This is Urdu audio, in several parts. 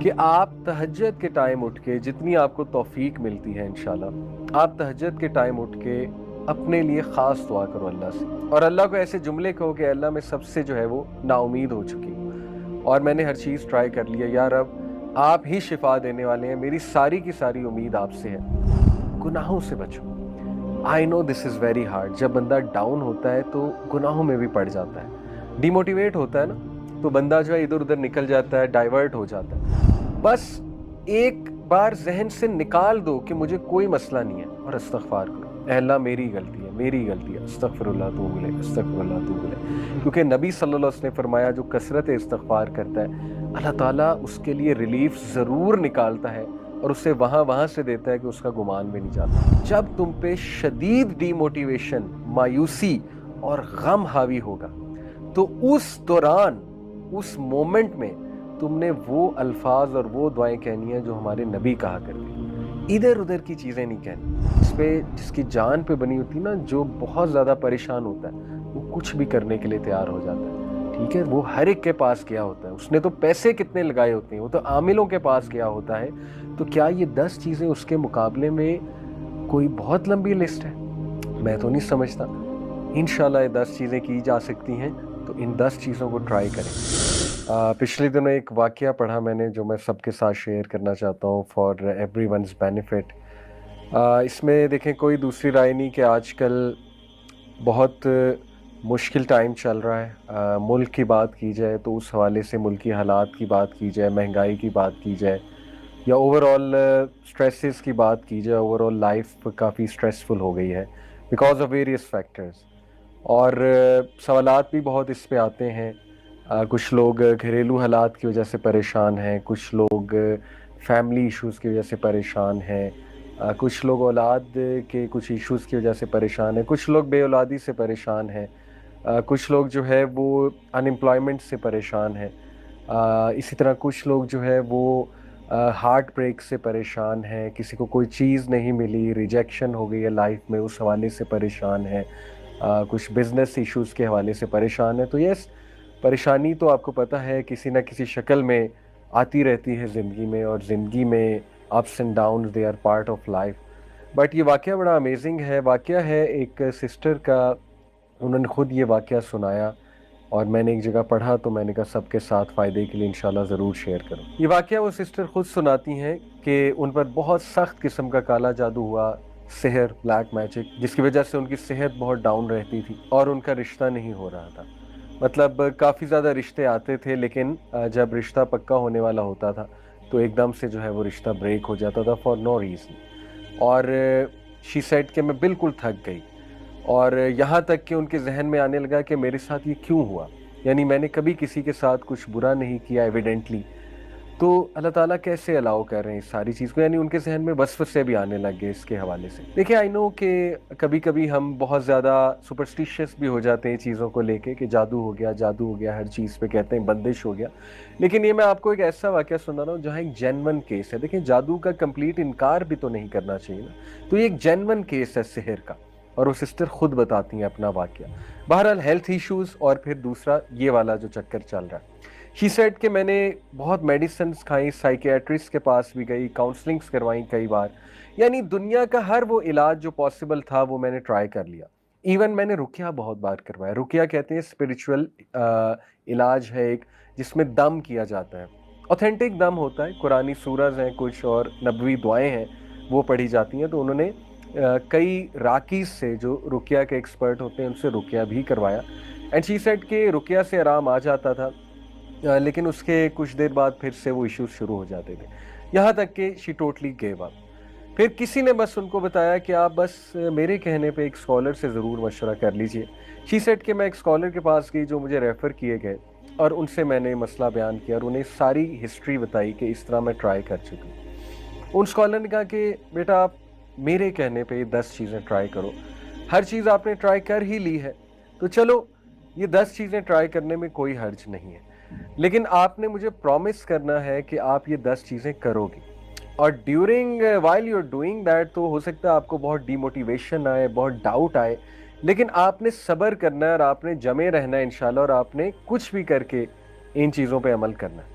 کہ آپ تہجد کے ٹائم اٹھ کے جتنی آپ کو توفیق ملتی ہے انشاءاللہ آپ تہجد کے ٹائم اٹھ کے اپنے لیے خاص دعا کرو اللہ سے، اور اللہ کو ایسے جملے کہو کہ اللہ میں سب سے جو ہے وہ نا امید ہو چکی ہوں اور میں نے ہر چیز ٹرائی کر لیا، یا رب آپ ہی شفا دینے والے ہیں، میری ساری کی ساری امید آپ سے ہے، گناہوں سے بچو۔ آئی نو دس از ویری ہارڈ، جب بندہ ڈاؤن ہوتا ہے تو گناہوں میں بھی پڑ جاتا ہے، ڈی موٹیویٹ ہوتا ہے نا، تو بندہ جو ہے ادھر ادھر نکل جاتا ہے، ڈائیورٹ ہو جاتا ہے۔ بس ایک بار ذہن سے نکال دو کہ مجھے کوئی مسئلہ نہیں ہے اور استغفار کرو، اے اللہ میری غلطی ہے، میری غلطی ہے، استغفر اللہ توب الیہ، استغفر اللہ توب الیہ، کیونکہ نبی صلی اللہ علیہ وسلم نے فرمایا جو کثرت استغفار کرتا ہے اللہ تعالیٰ اس کے لیے ریلیف ضرور نکالتا ہے اور اسے وہاں سے دیتا ہے کہ اس کا گمان بھی نہیں جاتا۔ جب تم پہ شدید ڈی موٹیویشن، مایوسی اور غم حاوی ہوگا تو اس دوران، اس مومنٹ میں تم نے وہ الفاظ اور وہ دعائیں کہنی ہیں جو ہمارے نبی کہا کرتے ہیں، ادھر ادھر کی چیزیں نہیں کہنی۔ جس کی جان پہ بنی ہوتی نا، جو بہت زیادہ پریشان ہوتا ہے وہ کچھ بھی کرنے کے لیے تیار ہو جاتا ہے، ٹھیک ہے، وہ ہر ایک کے پاس گیا ہوتا ہے، اس نے تو پیسے کتنے لگائے ہوتے ہیں، وہ تو عاملوں کے پاس گیا ہوتا ہے، تو کیا یہ 10 چیزیں اس کے مقابلے میں کوئی بہت لمبی لسٹ ہے؟ میں تو نہیں سمجھتا۔ انشاءاللہ یہ 10 چیزیں کی جا سکتی ہیں، تو ان 10 چیزوں کو ٹرائی کریں۔ پچھلے دنوں ایک واقعہ پڑھا میں نے جو میں سب کے ساتھ شیئر کرنا چاہتا ہوں فار ایوری ونز بینیفٹ۔ اس میں دیکھیں کوئی دوسری رائے نہیں کہ آج کل بہت مشکل ٹائم چل رہا ہے، ملک کی بات کی جائے تو اس حوالے سے ملکی حالات کی بات کی جائے، مہنگائی کی بات کی جائے، یا اوور آل سٹریسز کی بات کی جائے، اوور آل لائف کافی سٹریسفل ہو گئی ہے بیکاز آف ویریس فیکٹرز، اور سوالات بھی بہت اس پہ آتے ہیں۔ کچھ لوگ گھریلو حالات کی وجہ سے پریشان ہیں، کچھ لوگ فیملی ایشوز کی وجہ سے پریشان ہیں، کچھ لوگ اولاد کے کچھ ایشوز کی وجہ سے پریشان ہیں، کچھ لوگ بے اولادی سے پریشان ہیں، کچھ لوگ جو ہے وہ ان امپلائمنٹ سے پریشان ہیں، اسی طرح کچھ لوگ جو ہے وہ ہارٹ بریک سے پریشان ہیں، کسی کو کوئی چیز نہیں ملی، ریجیکشن ہو گئی ہے لائف میں، اس حوالے سے پریشان ہیں، کچھ بزنس ایشوز کے حوالے سے پریشان ہیں۔ تو یس، پریشانی تو آپ کو پتہ ہے کسی نہ کسی شکل میں آتی رہتی ہے زندگی میں، اور زندگی میں ups and downs they are part of life. But یہ واقعہ بڑا امیزنگ ہے، واقعہ ہے ایک سسٹر کا، انہوں نے خود یہ واقعہ سنایا اور میں نے ایک جگہ پڑھا تو میں نے کہا سب کے ساتھ فائدے کے لیے انشاءاللہ ضرور شیئر کروں۔ یہ واقعہ وہ سسٹر خود سناتی ہیں کہ ان پر بہت سخت قسم کا کالا جادو ہوا، سحر، بلیک میجک، جس کی وجہ سے ان کی صحت بہت ڈاؤن رہتی تھی اور ان کا رشتہ نہیں ہو رہا تھا۔ مطلب کافی زیادہ رشتے آتے تھے، لیکن جب رشتہ پکا ہونے والا ہوتا تھا تو ایک دم سے جو ہے وہ رشتہ بریک ہو جاتا تھا فار نو ریزن، اور شی سیڈ کہ میں بالکل تھک گئی، اور یہاں تک کہ ان کے ذہن میں آنے لگا کہ میرے ساتھ یہ کیوں ہوا، یعنی میں نے کبھی کسی کے ساتھ کچھ برا نہیں کیا ایویڈنٹلی، تو اللہ تعالیٰ کیسے الاؤ کر رہے ہیں اس ساری چیز کو، یعنی ان کے ذہن میں وسوسے بھی آنے لگ گئے اس کے حوالے سے۔ دیکھیں آئی نو کہ کبھی کبھی ہم بہت زیادہ سپرسٹیشیس بھی ہو جاتے ہیں چیزوں کو لے کے کہ جادو ہو گیا، جادو ہو گیا، ہر چیز پہ کہتے ہیں بندش ہو گیا، لیکن یہ میں آپ کو ایک ایسا واقعہ سنا رہا ہوں جہاں ایک جینون کیس ہے۔ دیکھیں جادو کا کمپلیٹ انکار بھی تو نہیں کرنا چاہیے نا، تو یہ ایک جینون کیس ہے سحر کا، اور وہ سسٹر خود بتاتی ہیں اپنا واقعہ۔ بہرحال ہیلتھ ایشوز، اور پھر دوسرا یہ والا جو چکر چل رہا ہے۔ شی سیڈ کہ میں نے بہت میڈیسنز کھائیں، سائیکیٹرسٹ کے پاس بھی گئی، کاؤنسلنگز کروائیں کئی بار، یعنی دنیا کا ہر وہ علاج جو پاسبل تھا وہ میں نے ٹرائی کر لیا، ایون میں نے رقیہ بہت بار کروایا۔ رقیہ کہتے ہیں اسپریچول علاج ہے ایک، جس میں دم کیا جاتا ہے، اوتھینٹک دم ہوتا ہے، قرآنی سورز ہیں کچھ اور نبوی دعائیں ہیں وہ پڑھی جاتی ہیں، تو انہوں نے کئی راکیز سے جو رقیہ کے ایکسپرٹ ہوتے ہیں ان سے رقیہ بھی کروایا، اینڈ شی سیڈ کہ رقیہ سے آرام آ جاتا تھا، لیکن اس کے کچھ دیر بعد پھر سے وہ ایشوز شروع ہو جاتے تھے، یہاں تک کہ شی ٹوٹلی گیو اپ۔ پھر کسی نے بس ان کو بتایا کہ آپ بس میرے کہنے پہ ایک اسکالر سے ضرور مشورہ کر لیجئے۔ شی سیڈ کہ میں ایک اسکالر کے پاس گئی جو مجھے ریفر کیے گئے، اور ان سے میں نے مسئلہ بیان کیا اور انہیں ساری ہسٹری بتائی کہ اس طرح میں ٹرائی کر چکی ہوں۔ ان اسکالر نے کہا کہ بیٹا آپ میرے کہنے پہ یہ 10 چیزیں ٹرائی کرو، ہر چیز آپ نے ٹرائی کر ہی لی ہے تو چلو یہ 10 چیزیں ٹرائی کرنے میں کوئی حرج نہیں ہے، لیکن آپ نے مجھے پرومس کرنا ہے کہ آپ یہ 10 چیزیں کرو گی، اور during while you are doing that تو ہو سکتا ہے آپ کو بہت ڈی موٹیویشن آئے، بہت ڈاؤٹ آئے، لیکن آپ نے صبر کرنا ہے اور آپ نے جمے رہنا ہے انشاءاللہ، اور آپ نے کچھ بھی کر کے ان چیزوں پہ عمل کرنا ہے۔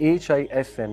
HISNULMUSLIM,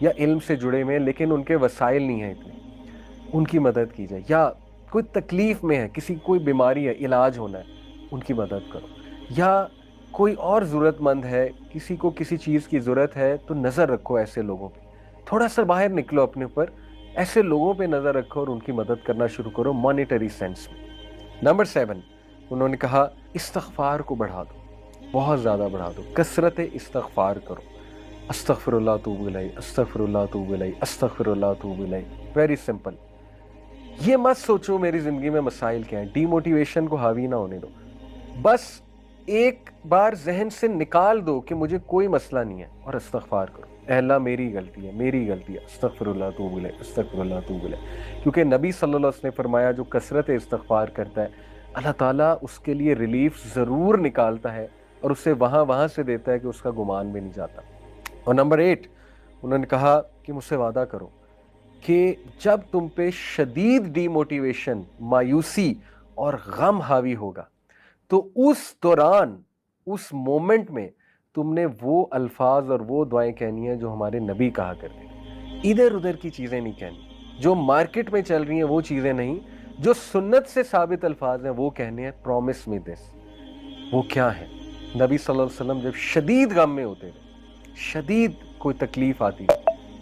یا علم سے جڑے ہوئے ہیں لیکن ان کے وسائل نہیں ہیں اتنے, ان کی مدد کی جائے. یا کوئی تکلیف میں ہے, کسی کوئی بیماری ہے, علاج ہونا ہے, ان کی مدد کرو. یا کوئی اور ضرورت مند ہے, کسی کو کسی چیز کی ضرورت ہے, تو نظر رکھو ایسے لوگوں پہ, تھوڑا سا باہر نکلو اپنے اوپر, ایسے لوگوں پہ نظر رکھو اور ان کی مدد کرنا شروع کرو مانیٹری سینس میں. نمبر 7, انہوں نے کہا استغفار کو بڑھا دو, بہت زیادہ بڑھا دو, کثرت استغفار کرو. استغفر اللہ اتوب الیہ, استغفر اللہ اتوب الیہ, استغفر اللہ اتوب الیہ. Very simple. یہ مت سوچو میری زندگی میں مسائل کیا ہیں, ڈی موٹیویشن کو حاوی نہ ہونے دو. بس ایک بار ذہن سے نکال دو کہ مجھے کوئی مسئلہ نہیں ہے, اور استغفار کرو, اے اللہ میری غلطی ہے, میری غلطی ہے, استغفر اللہ اتوب الیہ, استغفر اللہ اتوب الیہ. کیونکہ نبی صلی اللہ علیہ وسلم نے فرمایا جو کثرت استغفار کرتا ہے اللہ تعالیٰ اس کے لیے ریلیف ضرور نکالتا ہے, اور اسے وہاں سے دیتا ہے کہ اس کا گمان بھی نہیں جاتا. اور نمبر 8, انہوں نے کہا کہ مجھ سے وعدہ کرو کہ جب تم پہ شدید ڈی موٹیویشن, مایوسی اور غم حاوی ہوگا, تو اس دوران, اس مومنٹ میں تم نے وہ الفاظ اور وہ دعائیں کہنی ہیں جو ہمارے نبی کہا کرتے ہیں. ادھر ادھر کی چیزیں نہیں کہنی, جو مارکیٹ میں چل رہی ہیں وہ چیزیں نہیں, جو سنت سے ثابت الفاظ ہیں وہ کہنے ہیں. پرومس می دس. وہ کیا ہے؟ نبی صلی اللہ علیہ وسلم جب شدید غم میں ہوتے تھے, شدید کوئی تکلیف آتی,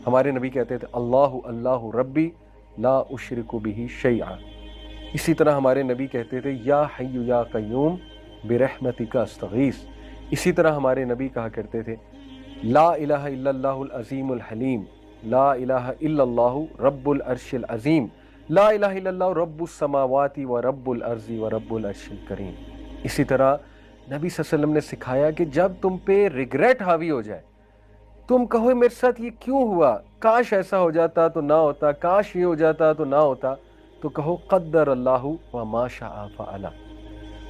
ہمارے نبی کہتے تھے اللہ اللہ ربی لا اشرک بہ شیئا. اسی طرح ہمارے نبی کہتے تھے یا حی یا قیوم برحمتک استغیث. اسی طرح ہمارے نبی کہا کرتے تھے لا الہ الا اللہ العظیم الحلیم, لا الہ الا اللہ رب العرش العظیم, لا الہ الا اللہ رب السماوات و رب الارض و رب العرش الکریم. اسی طرح نبی صلی اللہ علیہ وسلم نے سکھایا کہ جب تم پہ ریگریٹ حاوی ہو جائے, تم کہو میرے ساتھ یہ کیوں ہوا, کاش ایسا ہو جاتا تو نہ ہوتا, کاش یہ ہو جاتا تو نہ ہوتا, تو کہو قدر اللہ و ما شاء فعل.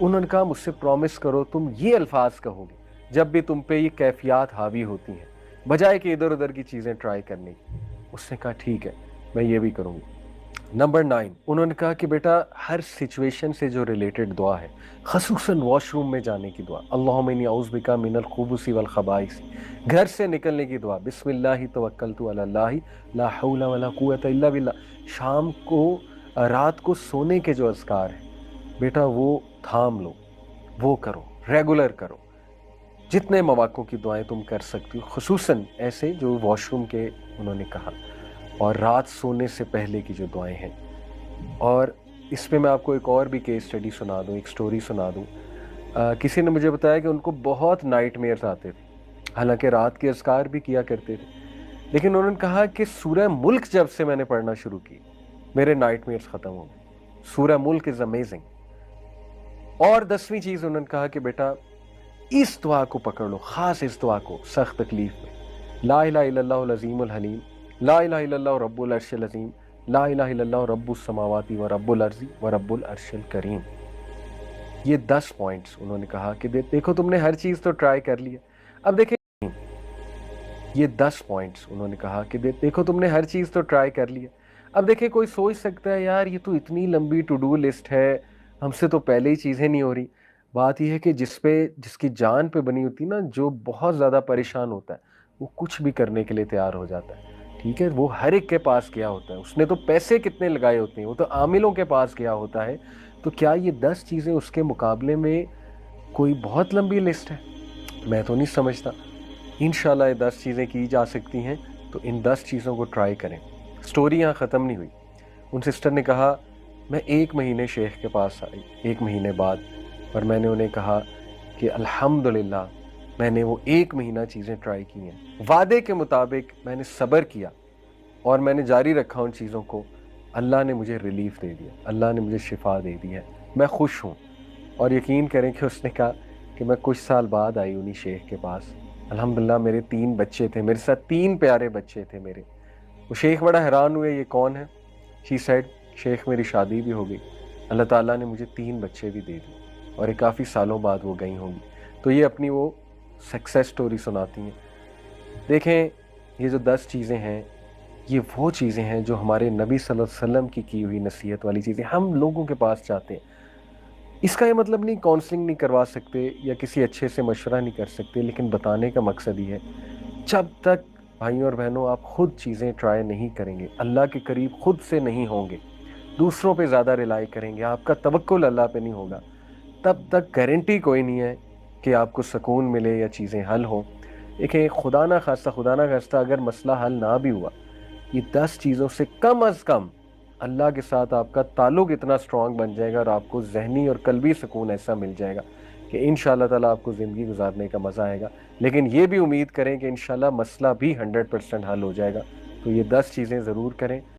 انہوں نے کہا مجھ سے پرومس کرو تم یہ الفاظ کہو گے جب بھی تم پہ یہ کیفیات حاوی ہوتی ہیں, بجائے کہ ادھر ادھر کی چیزیں ٹرائی کرنے کی. اس نے کہا ٹھیک ہے میں یہ بھی کروں گی. نمبر 9, انہوں نے کہا کہ بیٹا ہر سچویشن سے جو ریلیٹڈ دعا ہے, خصوصاً واش روم میں جانے کی دعا, اللہم انی اعوذ بک من الخبث والخبائث, گھر سے نکلنے کی دعا, بسم اللہ توکلت علی اللہ لا حول ولا قوت الا باللہ. شام کو, رات کو سونے کے جو اذکار ہیں بیٹا وہ تھام لو, وہ کرو, ریگولر کرو. جتنے مواقع کی دعائیں تم کر سکتی ہو, خصوصاً ایسے جو واش روم کے انہوں نے کہا, اور رات سونے سے پہلے کی جو دعائیں ہیں. اور اس پہ میں آپ کو ایک اور بھی کیس اسٹڈی سنا دوں, ایک سٹوری سنا دوں. کسی نے مجھے بتایا کہ ان کو بہت نائٹ میئرز آتے تھے, حالانکہ رات کے اذکار بھی کیا کرتے تھے, لیکن انہوں نے کہا کہ سورہ ملک جب سے میں نے پڑھنا شروع کی میرے نائٹ میئرز ختم ہو گئے. سورہ ملک از امیزنگ. اور 10ویں چیز انہوں نے کہا کہ بیٹا اس دعا کو پکڑ لو, خاص اس دعا کو سخت تکلیف میں, لا الہ الا اللہ العظیم الحلیم, لا الہ الا اللہ رب العرش العظیم, لا الہ الا اللہ رب السماوات و رب الارض و رب العرش الکریم. یہ 10 پوائنٹس انہوں نے کہا کہ دیکھو تم نے ہر چیز تو ٹرائی کر لی ہے, اب دیکھیں یہ 10 پوائنٹس انہوں نے کہا کہ دیکھو تم نے ہر چیز تو ٹرائی کر لی ہے. اب دیکھیں کوئی سوچ سکتا ہے یار یہ تو اتنی لمبی ٹو ڈو لسٹ ہے, ہم سے تو پہلے ہی چیزیں نہیں ہو رہی. بات یہ ہے کہ جس کی جان پہ بنی ہوتی نا, جو بہت زیادہ پریشان ہوتا ہے وہ کچھ بھی کرنے کے لیے تیار ہو جاتا ہے. ٹھیک ہے, وہ ہر ایک کے پاس گیا ہوتا ہے, اس نے تو پیسے کتنے لگائے ہوتے ہیں, وہ تو عاملوں کے پاس گیا ہوتا ہے. تو کیا یہ 10 چیزیں اس کے مقابلے میں کوئی بہت لمبی لسٹ ہے؟ میں تو نہیں سمجھتا. انشاءاللہ یہ 10 چیزیں کی جا سکتی ہیں, تو ان 10 چیزوں کو ٹرائی کریں. سٹوری یہاں ختم نہیں ہوئی. ان سسٹر نے کہا میں 1 مہینے شیخ کے پاس آئی 1 مہینے بعد, اور میں نے انہیں کہا کہ الحمدللہ میں نے وہ 1 مہینہ چیزیں ٹرائی کی ہیں, وعدے کے مطابق میں نے صبر کیا اور میں نے جاری رکھا ان چیزوں کو. اللہ نے مجھے ریلیف دے دیا, اللہ نے مجھے شفا دے دی ہے, میں خوش ہوں. اور یقین کریں کہ اس نے کہا کہ میں کچھ سال بعد آئی انہی شیخ کے پاس. الحمدللہ میرے 3 بچے تھے, میرے ساتھ 3 پیارے بچے تھے میرے. وہ شیخ بڑا حیران ہوئے یہ کون ہے. شی سیڈ شیخ میری شادی بھی ہو گئی, اللہ تعالیٰ نے مجھے 3 بچے بھی دے دیے, اور یہ کافی سالوں بعد وہ گئی ہوں گی. تو یہ اپنی وہ سکسیس سٹوری سناتی ہیں. دیکھیں یہ جو 10 چیزیں ہیں یہ وہ چیزیں ہیں جو ہمارے نبی صلی اللہ علیہ وسلم کی ہوئی نصیحت والی چیزیں ہم لوگوں کے پاس چاہتے ہیں. اس کا یہ مطلب نہیں کاؤنسلنگ نہیں کروا سکتے یا کسی اچھے سے مشورہ نہیں کر سکتے, لیکن بتانے کا مقصد یہ ہے جب تک بھائیوں اور بہنوں آپ خود چیزیں ٹرائی نہیں کریں گے، اللہ کے قریب خود سے نہیں ہوں گے، دوسروں پہ زیادہ ریلائی کریں گے، آپ کا توکل اللہ پہ نہیں ہوگا، تب تک گارنٹی کوئی نہیں ہے کہ آپ کو سکون ملے یا چیزیں حل ہوں۔ دیکھیں خدا نہ خواستہ اگر مسئلہ حل نہ بھی ہوا، یہ 10 چیزوں سے کم از کم اللہ کے ساتھ آپ کا تعلق اتنا سٹرونگ بن جائے گا اور آپ کو ذہنی اور قلبی سکون ایسا مل جائے گا کہ انشاءاللہ تعالیٰ آپ کو زندگی گزارنے کا مزہ آئے گا۔ لیکن یہ بھی امید کریں کہ انشاءاللہ مسئلہ بھی 100% حل ہو جائے گا۔ تو یہ 10 چیزیں ضرور کریں۔